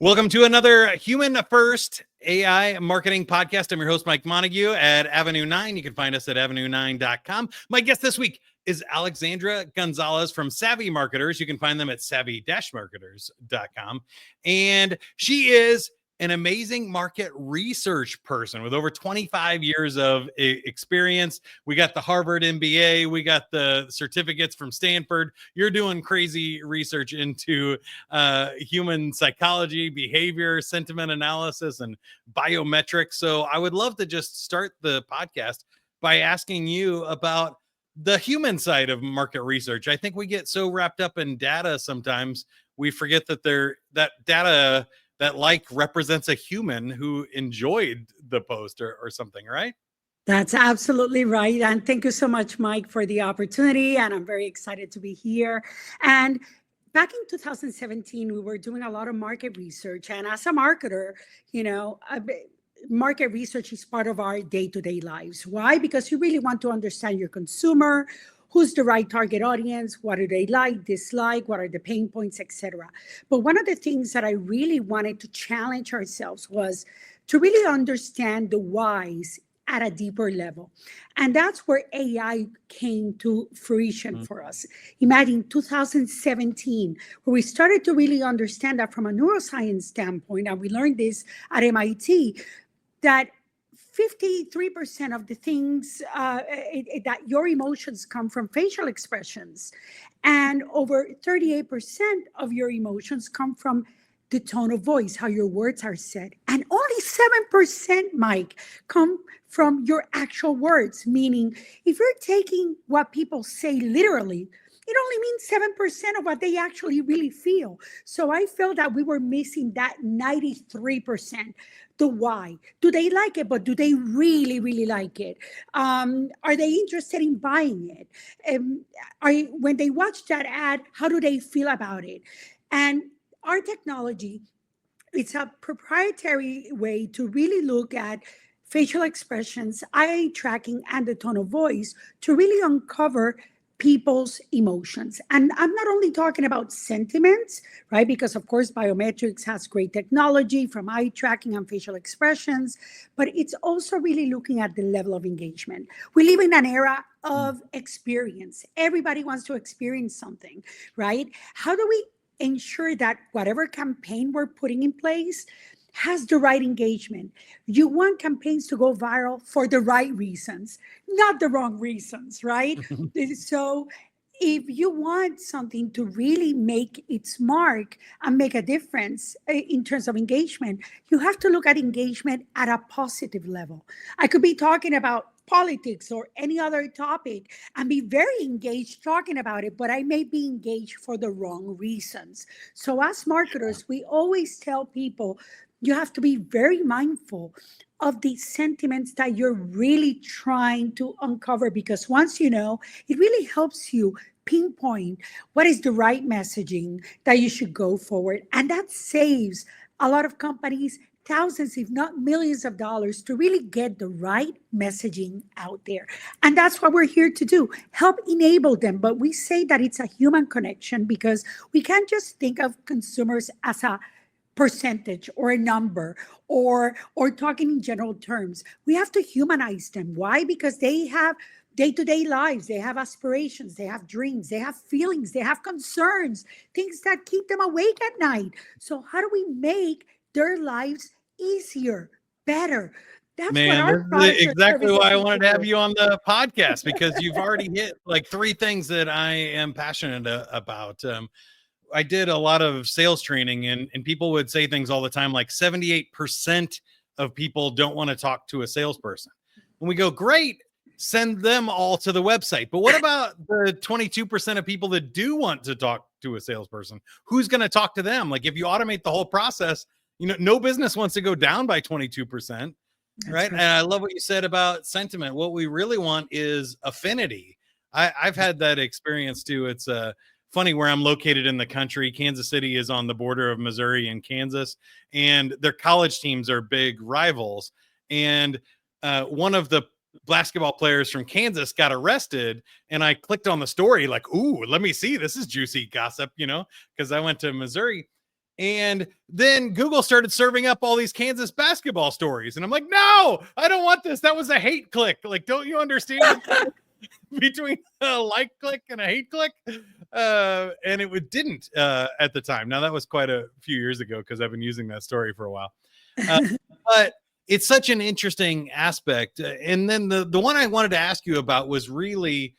Welcome to another Human First AI Marketing Podcast. I'm your host, Mike Montague at Avenue 9. You can find us at avenue9.com. My guest this week is Alexandra Gonzalez from Savvy Marketers. You can find them at savvy-marketers.com. And she is an amazing market research person with over 25 years of experience. We got the Harvard MBA. We got the certificates from Stanford. You're doing crazy research into human psychology, behavior, sentiment analysis, and biometrics. So I would love to just start the podcast by asking you about the human side of market research. I think we get so wrapped up in data sometimes we forget that that data that represents a human who enjoyed the post or something, right? That's absolutely right. And thank you so much, Mike, for the opportunity. And I'm very excited to be here. And back in 2017, we were doing a lot of market research. And as a marketer, market research is part of our day-to-day lives. Why? Because you really want to understand your consumer, who's the right target audience, what do they like, dislike, what are the pain points, etc. But one of the things that I really wanted to challenge ourselves was to really understand the whys at a deeper level. And that's where AI came to fruition for us. Imagine 2017, where we started to really understand that from a neuroscience standpoint, and we learned this at MIT, that 53% of the things that your emotions come from facial expressions, and over 38% of your emotions come from the tone of voice, how your words are said. And only 7%, Mike, come from your actual words, meaning if you're taking what people say literally, it only means 7% of what they actually really feel. So I felt that we were missing that 93%. The why. Do they like it, but do they really, really like it? Are they interested in buying it? When they watch that ad, how do they feel about it? And our technology, it's a proprietary way to really look at facial expressions, eye tracking, and the tone of voice to really uncover people's emotions. And I'm not only talking about sentiments, right? Because of course, biometrics has great technology from eye tracking and facial expressions, but it's also really looking at the level of engagement. We live in an era of experience. Everybody wants to experience something, right? How do we ensure that whatever campaign we're putting in place has the right engagement? You want campaigns to go viral for the right reasons, not the wrong reasons, right? So if you want something to really make its mark and make a difference in terms of engagement, you have to look at engagement at a positive level. I could be talking about politics or any other topic and be very engaged talking about it, but I may be engaged for the wrong reasons. So as marketers, we always tell people, you have to be very mindful of the sentiments that you're really trying to uncover, because once you know, it really helps you pinpoint what is the right messaging that you should go forward. And that saves a lot of companies thousands, if not millions of dollars to really get the right messaging out there. And that's what we're here to do, help enable them. But we say that it's a human connection because we can't just think of consumers as a percentage or a number or talking in general terms. We have to humanize them. Why? Because they have day-to-day lives, they have aspirations, they have dreams, they have feelings, they have concerns, things that keep them awake at night. So how do we make their lives easier, better? That's exactly why I wanted to have you on the podcast, because you've already hit like three things that I am passionate about. I did a lot of sales training and people would say things all the time like 78% of people don't want to talk to a salesperson. And we go, great, send them all to the website. But what about the 22% of people that do want to talk to a salesperson? Who's going to talk to them? Like if you automate the whole process, no business wants to go down by 22%. Right. And I love what you said about sentiment. What we really want is affinity. I've had that experience too. It's funny where I'm located in the country. Kansas City is on the border of Missouri and Kansas, and their college teams are big rivals. And one of the basketball players from Kansas got arrested, and I clicked on the story like, ooh, let me see, this is juicy gossip, because I went to Missouri. And then Google started serving up all these Kansas basketball stories, and I'm like, no, I don't want this. That was a hate click. Like, don't you understand between a like click and a hate click? And it didn't at the time. Now that was quite a few years ago, because I've been using that story for a while. But it's such an interesting aspect. And then the one I wanted to ask you about was really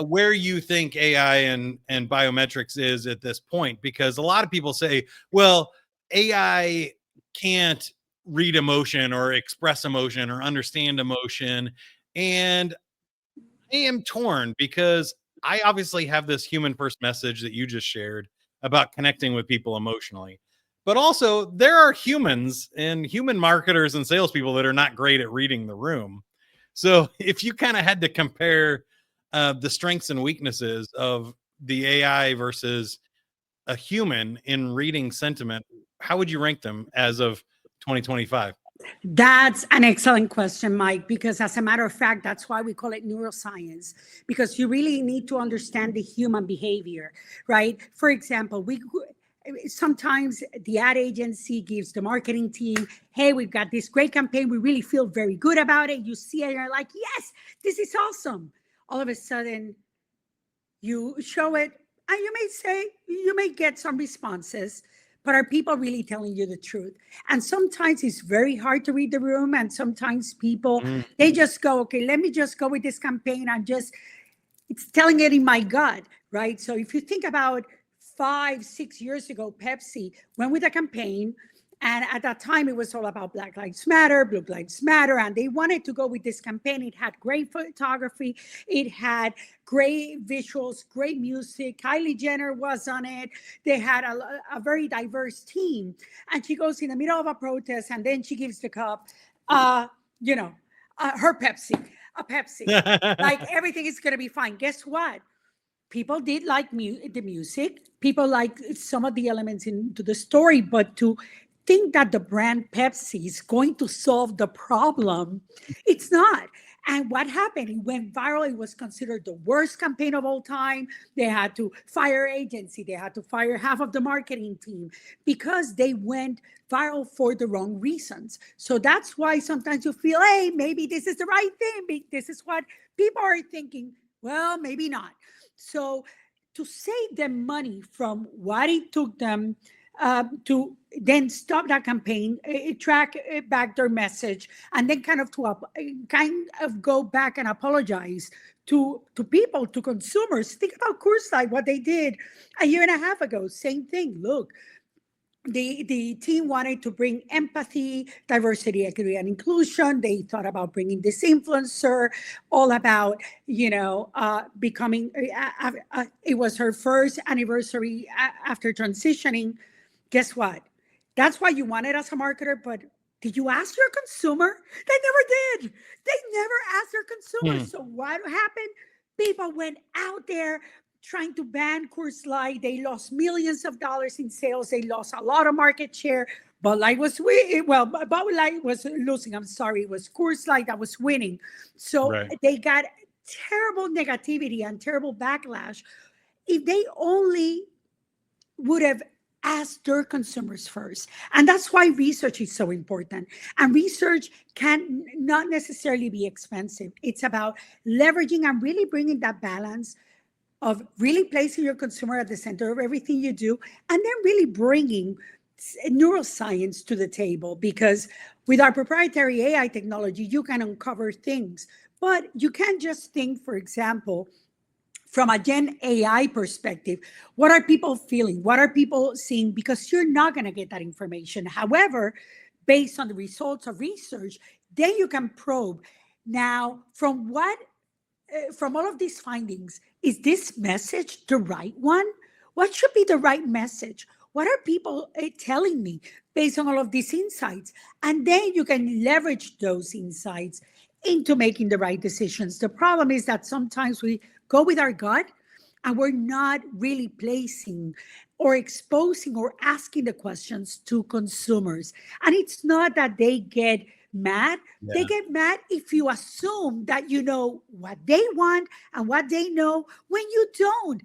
where you think AI and biometrics is at this point, because a lot of people say, well, AI can't read emotion or express emotion or understand emotion. And I am torn, because I obviously have this human first message that you just shared about connecting with people emotionally. But also, there are humans and human marketers and salespeople that are not great at reading the room. So, if you kind of had to compare the strengths and weaknesses of the AI versus a human in reading sentiment, how would you rank them as of 2025? That's an excellent question, Mike, because as a matter of fact, that's why we call it neuroscience, because you really need to understand the human behavior, right? For example, sometimes the ad agency gives the marketing team, hey, we've got this great campaign. We really feel very good about it. You see it, and you're like, yes, this is awesome. All of a sudden, you show it, and you may get some responses, but are people really telling you the truth? And sometimes it's very hard to read the room. And sometimes people, they just go, okay, let me just go with this campaign. It's telling it in my gut, right? So if you think about 5-6 years ago, Pepsi went with a campaign. And at that time, it was all about Black Lives Matter, Blue Lives Matter. And they wanted to go with this campaign. It had great photography. It had great visuals, great music. Kylie Jenner was on it. They had a very diverse team. And she goes in the middle of a protest, and then she gives the cup, her Pepsi, a Pepsi. Like, everything is going to be fine. Guess what? People did like the music. People liked some of the elements into the story, but to think that the brand Pepsi is going to solve the problem, it's not. And what happened? It went viral. It was considered the worst campaign of all time. They had to fire agency. They had to fire half of the marketing team because they went viral for the wrong reasons. So that's why sometimes you feel, hey, maybe this is the right thing. This is what people are thinking. Well, maybe not. So to save them money from what it took them to then stop that campaign, track back their message, and then kind of go back and apologize to people, to consumers. Think about Coors Light, what they did a year and a half ago. Same thing. Look, the team wanted to bring empathy, diversity, equity, and inclusion. They thought about bringing this influencer, all about, becoming, it was her first anniversary after transitioning. Guess what? That's why you want it as a marketer, but did you ask your consumer? They never did. They never asked their consumers. So what happened? People went out there trying to ban Coors Light. They lost millions of dollars in sales. They lost a lot of market share. Bud Light was Bud Light was losing. I'm sorry, it was Coors Light that was winning. So They got terrible negativity and terrible backlash. If they only would have asked their consumers first. And that's why research is so important. And research can not necessarily be expensive. It's about leveraging and really bringing that balance of really placing your consumer at the center of everything you do, and then really bringing neuroscience to the table. Because with our proprietary AI technology, you can uncover things, but you can't just think, for example, from a Gen AI perspective, what are people feeling? What are people seeing? Because you're not going to get that information. However, based on the results of research, then you can probe. Now, from all of these findings, is this message the right one? What should be the right message? What are people telling me based on all of these insights? And then you can leverage those insights into making the right decisions. The problem is that sometimes we go with our gut and we're not really placing or exposing or asking the questions to consumers. And it's not that they get mad. They Yeah. get mad if you assume that you know what they want and what they know when you don't.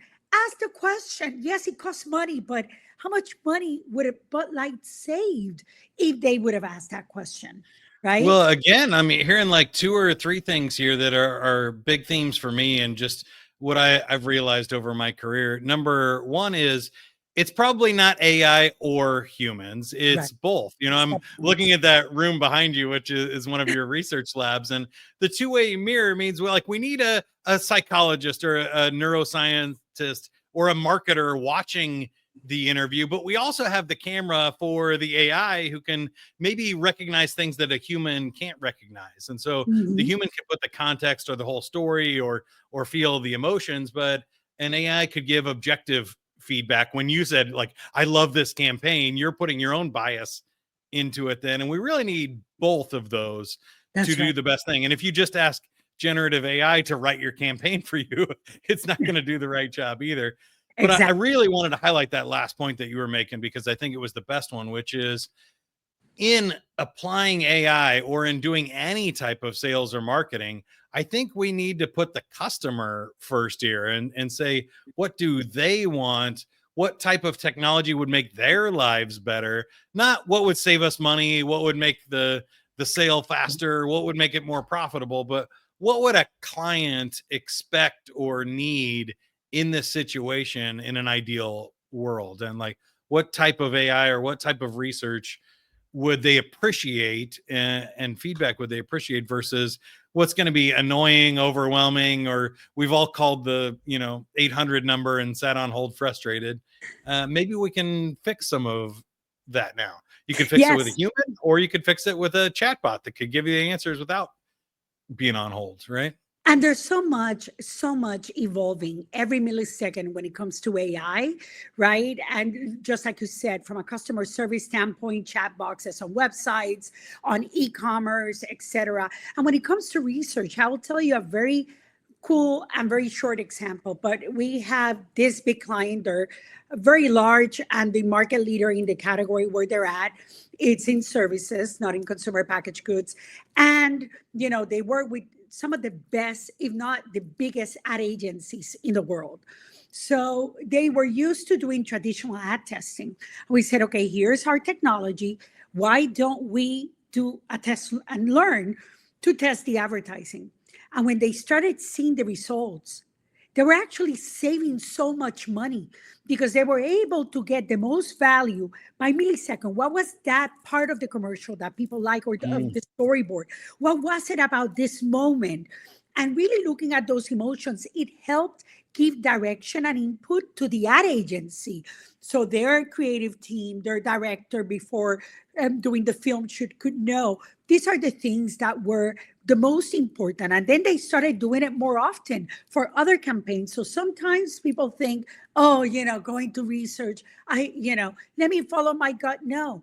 Ask the question. Yes, it costs money, but how much money would a Bud Light saved if they would have asked that question, right? Well, again, I'm hearing like two or three things here that are big themes for me and just what I've realized over my career. Number one is it's probably not AI or humans. Right. It's both. I'm looking at that room behind you, which is one of your research labs. And the two-way mirror means we need a psychologist or a neuroscientist or a marketer watching the interview, but we also have the camera for the AI who can maybe recognize things that a human can't recognize. And so the Mhm. human can put the context or the whole story or feel the emotions, but an AI could give objective feedback. When you said like, I love this campaign, you're putting your own bias into it then. And we really need both of those to That's do right. the best thing. And if you just ask generative AI to write your campaign for you, it's not going to do the right job either. But I Exactly. really wanted to highlight that last point that you were making because I think it was the best one, which is in applying AI or in doing any type of sales or marketing, I think we need to put the customer first here and say, what do they want? What type of technology would make their lives better? Not what would save us money, what would make the sale faster, what would make it more profitable, but what would a client expect or need in this situation in an ideal world? And like what type of AI or what type of research would they appreciate and feedback would they appreciate versus what's going to be annoying, overwhelming, or we've all called the 800 number and sat on hold frustrated. Maybe we can fix some of that now. You could fix it with a Yes. human, or you could fix it with a chatbot that could give you the answers without being on hold, right? And there's so much evolving every millisecond when it comes to AI, right? And just like you said, from a customer service standpoint, chat boxes on websites, on e-commerce, etc. And when it comes to research, I will tell you a very cool and very short example. But we have this big client, they're very large and the market leader in the category where they're at. It's in services, not in consumer packaged goods. And they work with some of the best, if not the biggest ad agencies in the world. So they were used to doing traditional ad testing. We said, okay, here's our technology. Why don't we do a test and learn to test the advertising? And when they started seeing the results, they were actually saving so much money because they were able to get the most value by millisecond. What was that part of the commercial that people like or of Mm. the storyboard? What was it about this moment? And really looking at those emotions, it helped give direction and input to the ad agency. So their creative team, their director before doing the film shoot could know these are the things that were the most important. And then they started doing it more often for other campaigns. So sometimes people think, oh, going to research, let me follow my gut. No,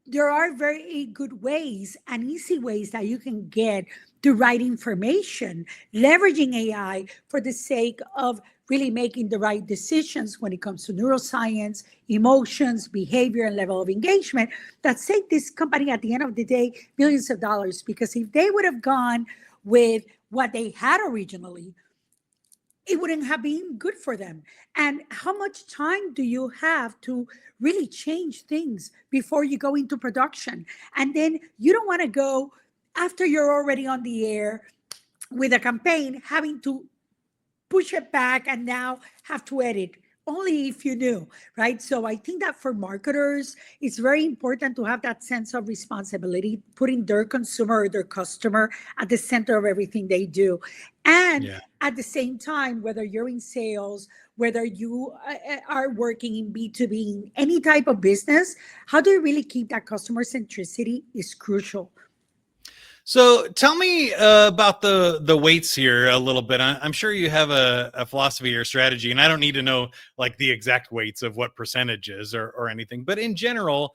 there are very good ways and easy ways that you can get the right information, leveraging AI for the sake of really making the right decisions when it comes to neuroscience, emotions, behavior, and level of engagement that save this company at the end of the day millions of dollars. Because if they would have gone with what they had originally, it wouldn't have been good for them. And how much time do you have to really change things before you go into production? And then you don't want to go after you're already on the air with a campaign, having to push it back and now have to edit only if you knew, right? So I think that for marketers, it's very important to have that sense of responsibility, putting their consumer or their customer at the center of everything they do. And Yeah. at the same time, whether you're in sales, whether you are working in B2B, in any type of business, how do you really keep that customer centricity is crucial. So tell me about the weights here a little bit. I'm sure you have a philosophy or strategy, and I don't need to know like the exact weights of what percentages or anything. But in general,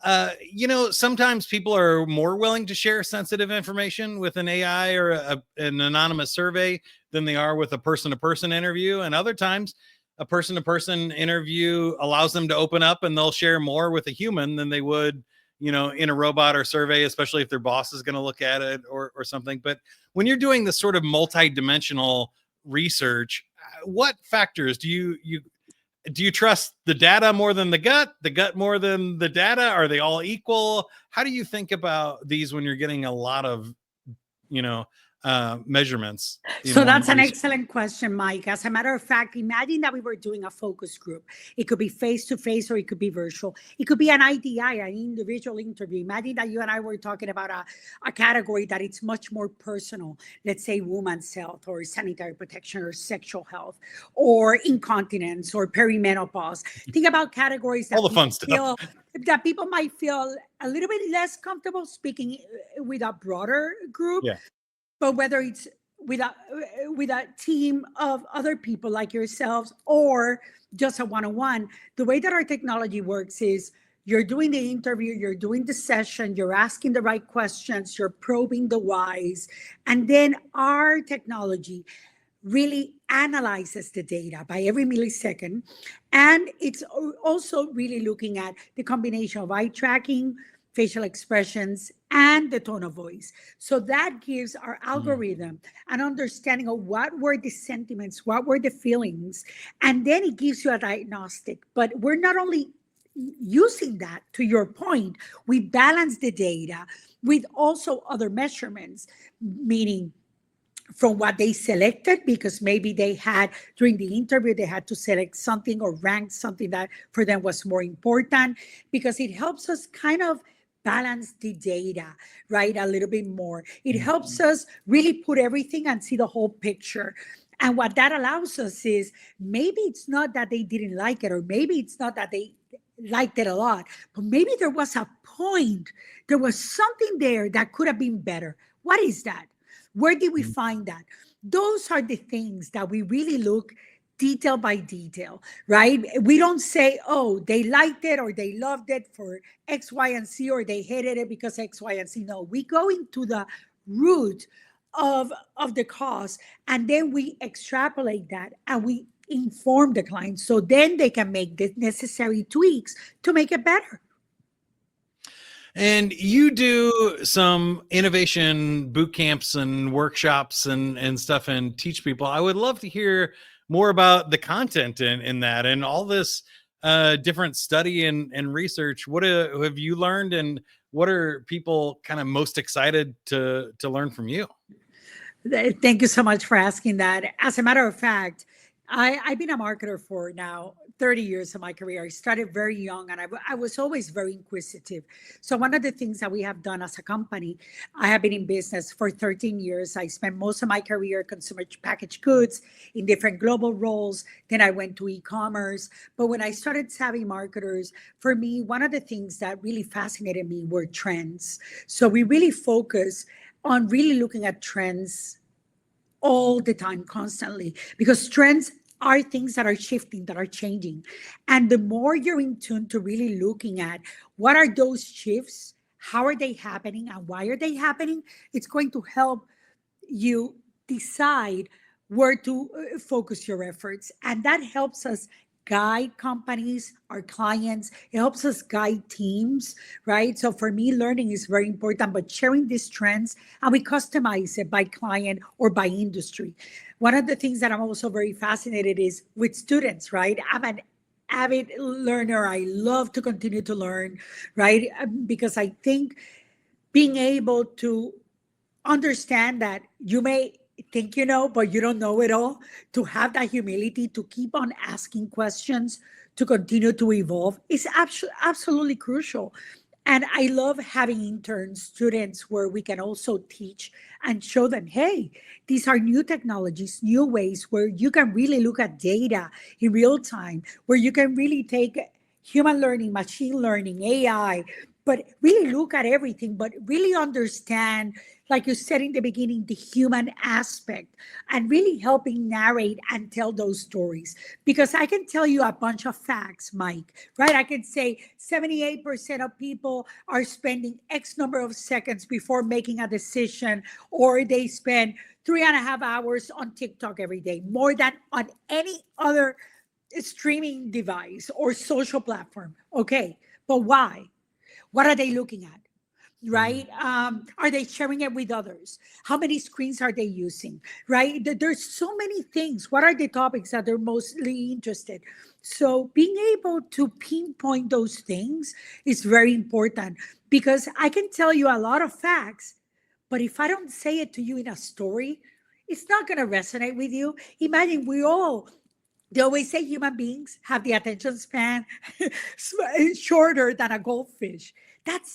sometimes people are more willing to share sensitive information with an AI or an anonymous survey than they are with a person-to-person interview, and other times a person-to-person interview allows them to open up and they'll share more with a human than they would in a robot or survey, especially if their boss is going to look at it or something. But when you're doing this sort of multi-dimensional research, what factors do you trust the data more than the gut more than the data? Are they all equal? How do you think about these when you're getting a lot of, measurements? So that's an excellent question, Mike. As a matter of fact, imagine that we were doing a focus group. It could be face-to-face or it could be virtual. It could be an IDI, an individual interview. Imagine that you and I were talking about a category that it's much more personal. Let's say women's health or sanitary protection or sexual health or incontinence or perimenopause. Think about categories that all the fun stuff that people might feel a little bit less comfortable speaking with a broader group. Yeah. But whether it's with a team of other people like yourselves or just a one-on-one, the way that our technology works is you're doing the interview, you're doing the session, you're asking the right questions, you're probing the whys, and then our technology really analyzes the data by every millisecond. And it's also really looking at the combination of eye tracking, facial expressions, and the tone of voice. So that gives our algorithm an understanding of what were the sentiments, what were the feelings, and then it gives you a diagnostic. But we're not only using that, to your point, we balance the data with also other measurements, meaning from what they selected, because maybe they had during the interview, they had to select something or rank something that for them was more important, because it helps us kind of balance the data, right? A little bit more. It helps us really put everything and see the whole picture. And what that allows us is maybe it's not that they didn't like it, or maybe it's not that they liked it a lot, but maybe there was a point, there was something there that could have been better. What is that? Where did we find that? Those are the things that we really look detail by detail, right? We don't say, oh, they liked it or they loved it for X, Y, and Z, or they hated it because X, Y, and Z. No, we go into the root of the cause, and then we extrapolate that and we inform the client so then they can make the necessary tweaks to make it better. And you do some innovation boot camps and workshops and stuff and teach people. I would love to hear more about the content in that and all this different study and research. What have you learned, and what are people kind of most excited to learn from you? Thank you so much for asking that. As a matter of fact, I've been a marketer for now 30 years of my career. I started very young, and I was always very inquisitive. So one of the things that we have done as a company, I have been in business for 13 years. I spent most of my career consumer packaged goods in different global roles. Then I went to e-commerce. But when I started Savvy Marketers, for me, one of the things that really fascinated me were trends. So we really focus on really looking at trends all the time, constantly, because trends are things that are shifting, that are changing. And the more you're in tune to really looking at what are those shifts, how are they happening, and why are they happening, it's going to help you decide where to focus your efforts. And that helps us guide companies, our clients. It helps us guide teams, right? So for me, learning is very important, but sharing these trends, and we customize it by client or by industry. One of the things that I'm also very fascinated is with students, right? I'm an avid learner. I love to continue to learn, right? Because I think being able to understand that you may think you know, but you don't know it all, to have that humility to keep on asking questions, to continue to evolve is absolutely crucial. And I love having interns, students, where we can also teach and show them, hey, these are new technologies, new ways where you can really look at data in real time, where you can really take human learning, machine learning, AI, but really look at everything, but really understand, like you said in the beginning, the human aspect, and really helping narrate and tell those stories. Because I can tell you a bunch of facts, Mike, right? I can say 78% of people are spending X number of seconds before making a decision, or they spend 3.5 hours on TikTok every day, more than on any other streaming device or social platform. Okay, but why? What are they looking at? Mm. Right? Are they sharing it with others? How many screens are they using? Right? There's so many things. What are the topics that they're mostly interested? So being able to pinpoint those things is very important, because I can tell you a lot of facts, but if I don't say it to you in a story, it's not going to resonate with you. Imagine they always say human beings have the attention span shorter than a goldfish. That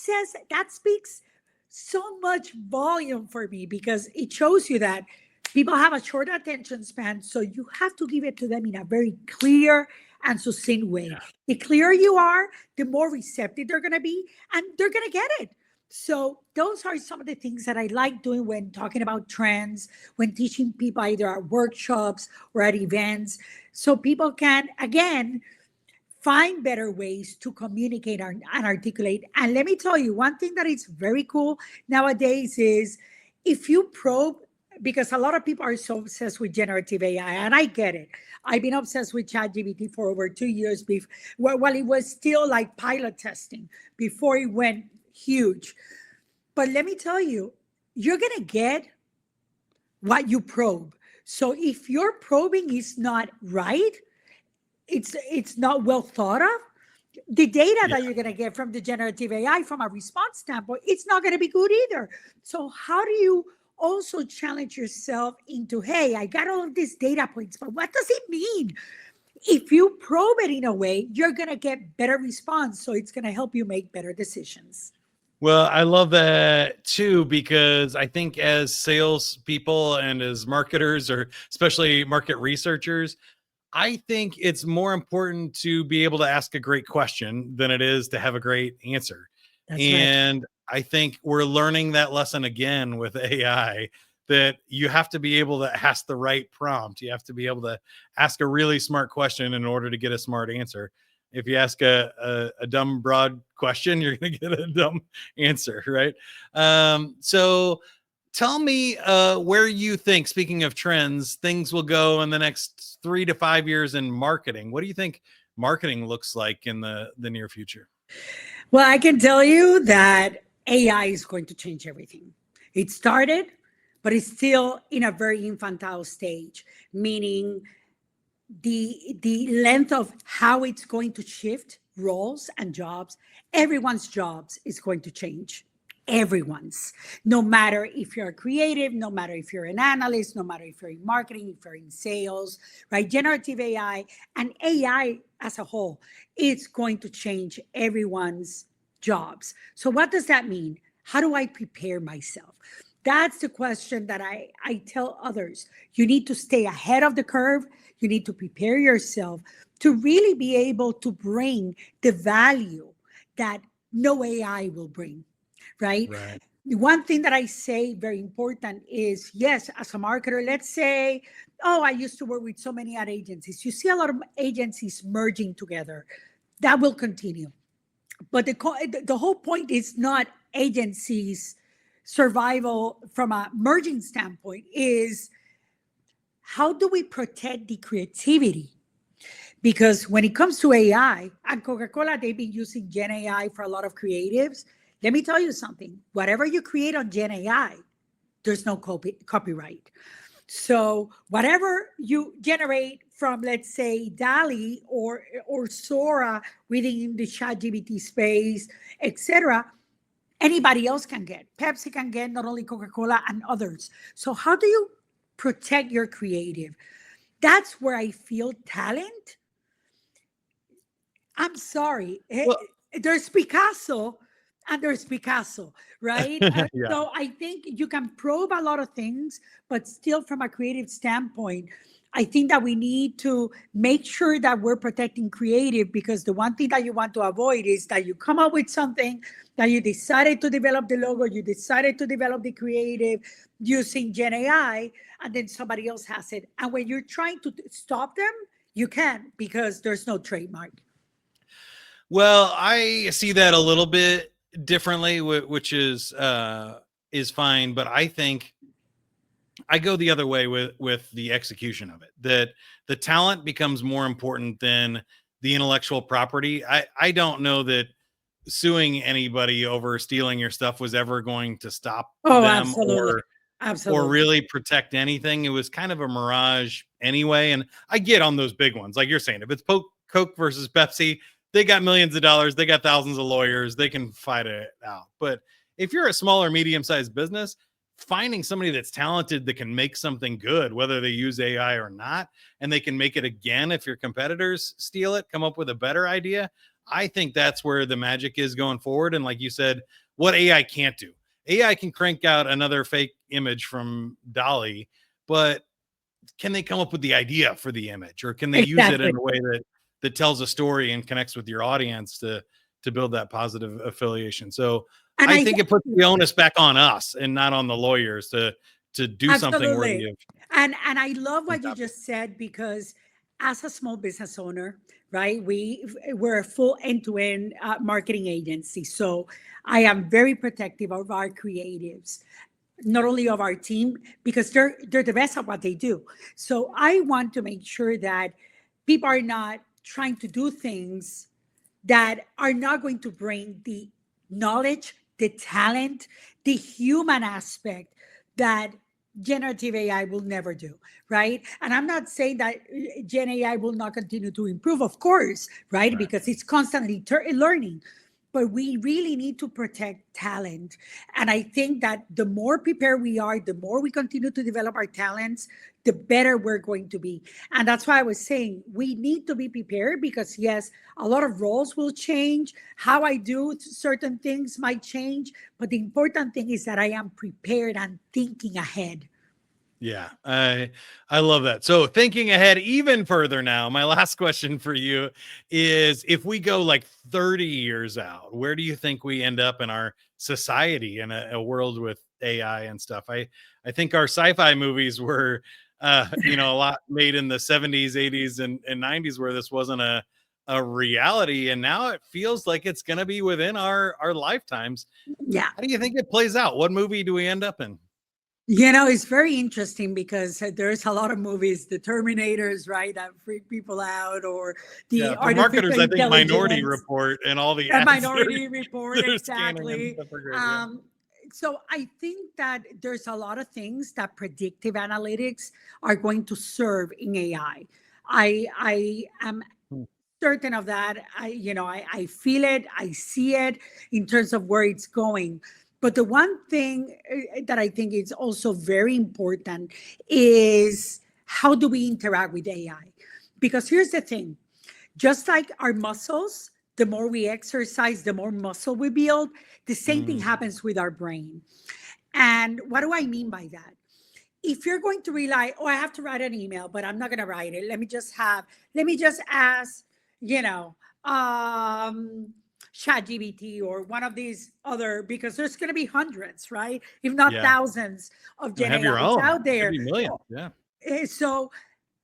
speaks so much volume for me, because it shows you that people have a short attention span. So you have to give it to them in a very clear and succinct way. The clearer you are, the more receptive they're going to be, and they're going to get it. So those are some of the things that I like doing when talking about trends, when teaching people either at workshops or at events, so people can, again, find better ways to communicate and articulate. And let me tell you, one thing that is very cool nowadays is, if you probe, because a lot of people are so obsessed with generative AI, and I get it. I've been obsessed with ChatGPT for over 2 years, while it was still like pilot testing before it went huge. But let me tell you, you're going to get what you probe. So if your probing is not right, it's not well thought of, the data Yeah. that you're going to get from the generative AI from a response standpoint, it's not going to be good either. So how do you also challenge yourself into, hey, I got all of these data points, but what does it mean? If you probe it in a way, you're going to get better response. So it's going to help you make better decisions. Well, I love that too, because I think as salespeople and as marketers, or especially market researchers, I think it's more important to be able to ask a great question than it is to have a great answer. That's right. And I think we're learning that lesson again with AI, that you have to be able to ask the right prompt. You have to be able to ask a really smart question in order to get a smart answer. If you ask a dumb, broad question, you're going to get a dumb answer, right? So tell me where you think, speaking of trends, things will go in the next 3 to 5 years in marketing. What do you think marketing looks like in the near future? Well, I can tell you that AI is going to change everything. It started, but it's still in a very infantile stage, meaning the length of how it's going to shift roles and jobs. Everyone's jobs is going to change. Everyone's, no matter if you're a creative, no matter if you're an analyst, no matter if you're in marketing, if you're in sales, right? Generative AI and AI as a whole, it's going to change everyone's jobs. So what does that mean? How do I prepare myself? That's the question that I tell others. You need to stay ahead of the curve. You need to prepare yourself to really be able to bring the value that no AI will bring, right? Right. One thing that I say very important is, yes, as a marketer, let's say, oh, I used to work with so many ad agencies. You see a lot of agencies merging together. That will continue. But the whole point is not agencies survival from a merging standpoint, is how do we protect the creativity? Because when it comes to AI, and Coca-Cola, they've been using Gen AI for a lot of creatives. Let me tell you something. Whatever you create on Gen AI, there's no copyright. So whatever you generate from, let's say, DALI or Sora within the ChatGPT space, etc., anybody else can get. Pepsi can get, not only Coca-Cola and others. So how do you protect your creative? That's where I feel talent. I'm sorry. Well, There's Picasso and there's Picasso, right? yeah. So I think you can probe a lot of things, but still, from a creative standpoint, I think that we need to make sure that we're protecting creative, because the one thing that you want to avoid is that you come up with something that you decided to develop the logo, you decided to develop the creative using Gen AI, and then somebody else has it. And when you're trying to stop them, you can't, because there's no trademark. Well, I see that a little bit differently, which is fine, but I think I go the other way with the execution of it. That the talent becomes more important than the intellectual property. I don't know that suing anybody over stealing your stuff was ever going to stop Oh, them absolutely. or Absolutely. really protect anything. It was kind of a mirage anyway. And I get on those big ones, like you're saying, if it's Coke versus Pepsi, they got millions of dollars, they got thousands of lawyers, they can fight it out. But if you're a small or medium-sized business, finding somebody that's talented that can make something good, whether they use AI or not, and they can make it again if your competitors steal it, come up with a better idea. I think that's where the magic is going forward. And like you said, what AI can't do. AI can crank out another fake image from Dolly, but can they come up with the idea for the image, or can they use it Exactly. in a way that tells a story and connects with your audience to build that positive affiliation? So And I I think it puts the onus back on us and not on the lawyers to do something worthy absolutely. of. And I love what you just said, because as a small business owner, right, we're a full end-to-end marketing agency. So I am very protective of our creatives, not only of our team, because they're the best at what they do. So I want to make sure that people are not trying to do things that are not going to bring the knowledge, the talent, the human aspect that generative AI will never do, right? And I'm not saying that Gen AI will not continue to improve, of course, right? Right. Because it's constantly learning. But we really need to protect talent. And I think that the more prepared we are, the more we continue to develop our talents, the better we're going to be. And that's why I was saying we need to be prepared, because, yes, a lot of roles will change. How I do certain things might change. But the important thing is that I am prepared and thinking ahead. Yeah, I love that. So thinking ahead even further now, my last question for you is, if we go like 30 years out, where do you think we end up in our society in a world with AI and stuff? I think our sci-fi movies were a lot made in the 70s, 80s, and 90s, where this wasn't a reality. And now it feels like it's gonna be within our lifetimes. Yeah. How do you think it plays out? What movie do we end up in? It's very interesting, because there's a lot of movies, the Terminators, right, that freak people out, or Yeah, the for marketers, artificial I think Minority intelligence, Report and all the a ads Minority Report, they're scanning and exactly. stuff are great. Yeah. So I think that there's a lot of things that predictive analytics are going to serve in AI. I am Hmm. certain of that. I feel it, I see it in terms of where it's going. But the one thing that I think is also very important is, how do we interact with AI? Because here's the thing, just like our muscles, the more we exercise, the more muscle we build. The same thing Mm, happens with our brain. And what do I mean by that? If you're going to rely, oh, I have to write an email, but I'm not going to write it. Let me just ask, you know, um, ChatGPT or one of these other, because there's going to be hundreds, right? If not yeah. thousands of And Gen have your AIs own. out there. Maybe millions. Yeah. So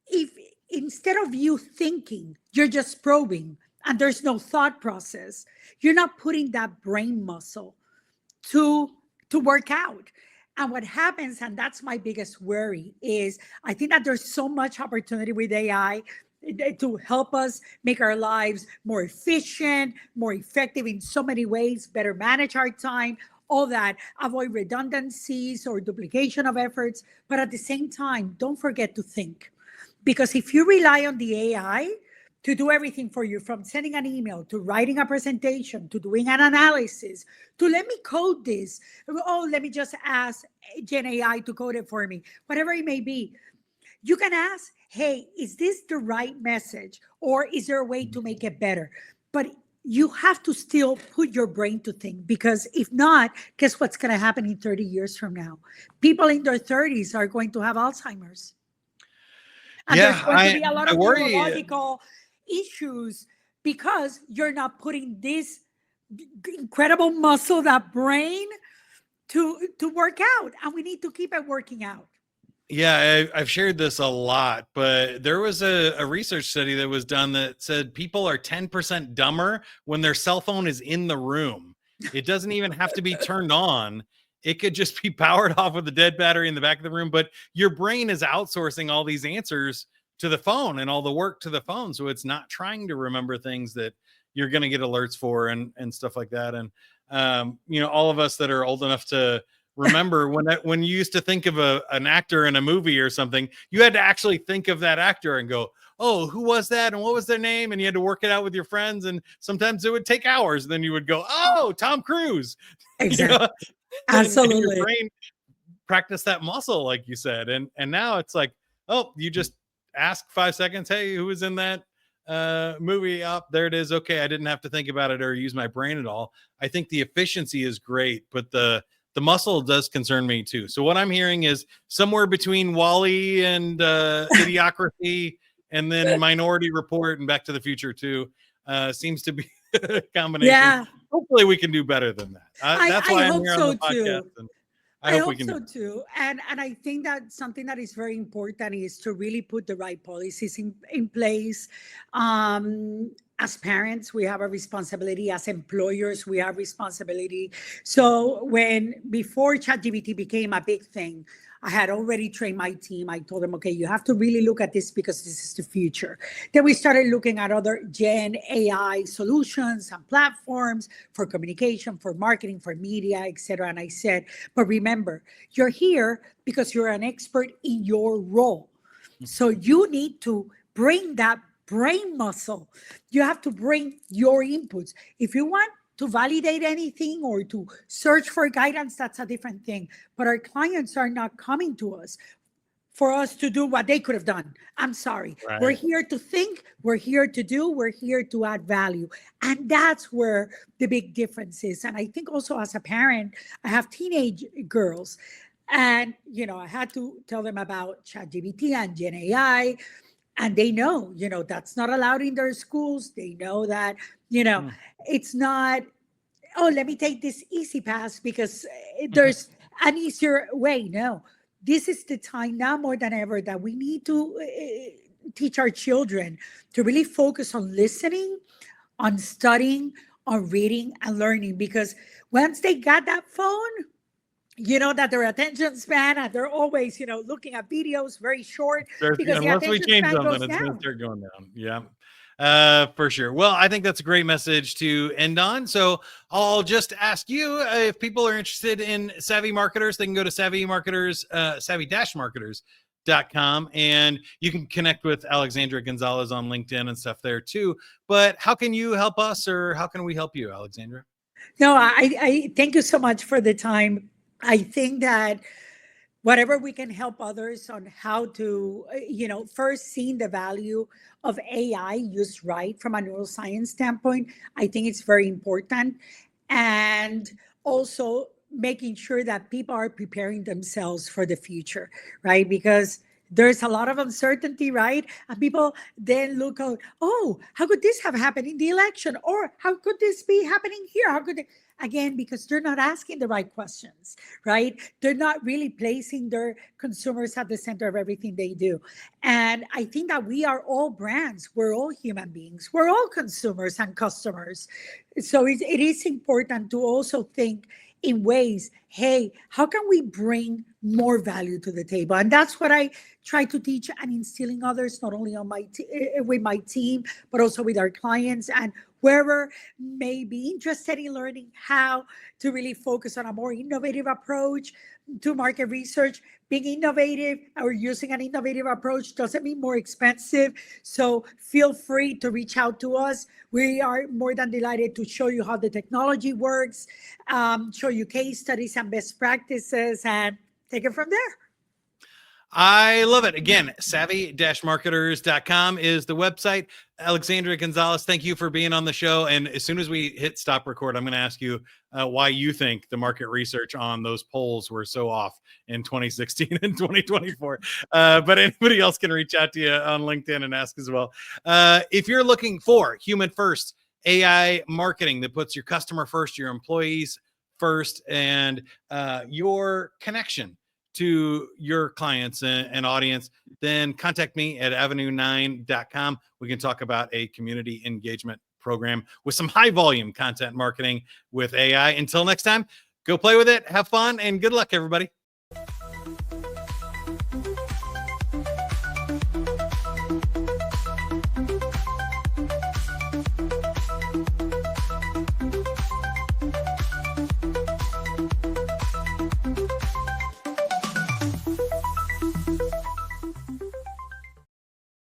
if instead of you thinking, you're just probing and there's no thought process, you're not putting that brain muscle to work out. And what happens, and that's my biggest worry, is I think that there's so much opportunity with AI to help us make our lives more efficient, more effective in so many ways, better manage our time, all that, avoid redundancies or duplication of efforts. But at the same time, don't forget to think. Because if you rely on the AI to do everything for you, from sending an email to writing a presentation to doing an analysis to let me code this, oh, let me just ask Gen AI to code it for me, whatever it may be, you can ask, hey, is this the right message? Or is there a way to make it better? But you have to still put your brain to think, because if not, guess what's going to happen in 30 years from now? People in their 30s are going to have Alzheimer's. And Yeah, there's going to be a lot I of worry. neurological issues, because you're not putting this incredible muscle, that brain, to work out. And we need to keep it working out. Yeah, I've shared this a lot, but there was a research study that was done that said people are 10% dumber when their cell phone is in the room. It doesn't even have to be turned on. It could just be powered off with a dead battery in the back of the room, but your brain is outsourcing all these answers to the phone and all the work to the phone. So it's not trying to remember things that you're going to get alerts for and stuff like that. And, all of us that are old enough to remember when you used to think of an actor in a movie or something, you had to actually think of that actor and go, oh, who was that? And what was their name? And you had to work it out with your friends. And sometimes it would take hours. And then you would go, oh, Tom Cruise. Exactly. And your Absolutely. brain practice that muscle, like you said. And now it's like, oh, you just ask 5 seconds. Hey, who was in that movie? Up there it is. Okay, I didn't have to think about it or use my brain at all. I think the efficiency is great, but the muscle does concern me too. So what I'm hearing is somewhere between Wall-E and Idiocracy, and then Minority Report and Back to the Future too. Seems to be a combination. Yeah. Hopefully we can do better than that. That's why I'm here on the podcast. Too. And I hope hope we can so too. And I think that something that is very important is to really put the right policies in place. As parents, we have a responsibility. As employers, we have responsibility. So before ChatGPT became a big thing, I had already trained my team. I told them, okay, you have to really look at this because this is the future. Then we started looking at other Gen AI solutions and platforms for communication, for marketing, for media, etc. And I said, but remember, you're here because you're an expert in your role. So you need to bring that brain muscle. You have to bring your inputs. If you want to validate anything or to search for guidance, that's a different thing. But our clients are not coming to us for us to do what they could have done. I'm sorry. Right. We're here to think, we're here to do, we're here to add value. And that's where the big difference is. And I think also as a parent, I have teenage girls. And, I had to tell them about ChatGPT and Gen AI. And they know, that's not allowed in their schools. They know that, it's not, oh, let me take this easy pass because there's an easier way. No, this is the time now more than ever that we need to teach our children to really focus on listening, on studying, on reading and learning. Because once they got that phone, that their attention span, and they're always, looking at videos very short. Because unless we change something, it's going to start going down. Yeah, for sure. Well, I think that's a great message to end on. So I'll just ask you if people are interested in savvy marketers, they can go to savvy-marketers.com, and you can connect with Alexandra Gonzalez on LinkedIn and stuff there too. But how can you help us, or how can we help you, Alexandra? No, I thank you so much for the time. I think that whatever we can help others on how to, first seeing the value of AI used right from a neuroscience standpoint, I think it's very important. And also making sure that people are preparing themselves for the future, right? Because there's a lot of uncertainty, right? And people then look out, oh, how could this have happened in the election? Or how could this be happening here? How could it? Again, because they're not asking the right questions, right? They're not really placing their consumers at the center of everything they do. And I think that we are all brands. We're all human beings. We're all consumers and customers. So it is important to also think in ways, hey, how can we bring more value to the table? And that's what I try to teach and instilling others, not only on with my team, but also with our clients and whoever may be interested in learning how to really focus on a more innovative approach to market research. Being innovative or using an innovative approach doesn't mean more expensive. So feel free to reach out to us. We are more than delighted to show you how the technology works, show you case studies and best practices, and take it from there. I love it. Again, savvy-marketers.com is the website. Alexandra Gonzalez, thank you for being on the show. And as soon as we hit stop record, I'm going to ask you why you think the market research on those polls were so off in 2016 and 2024. But anybody else can reach out to you on LinkedIn and ask as well. If you're looking for human first AI marketing that puts your customer first, your employees first, and your connection to your clients and audience, then contact me at avenue9.com. We can talk about a community engagement program with some high volume content marketing with AI. Until next time, go play with it, have fun, and good luck, everybody.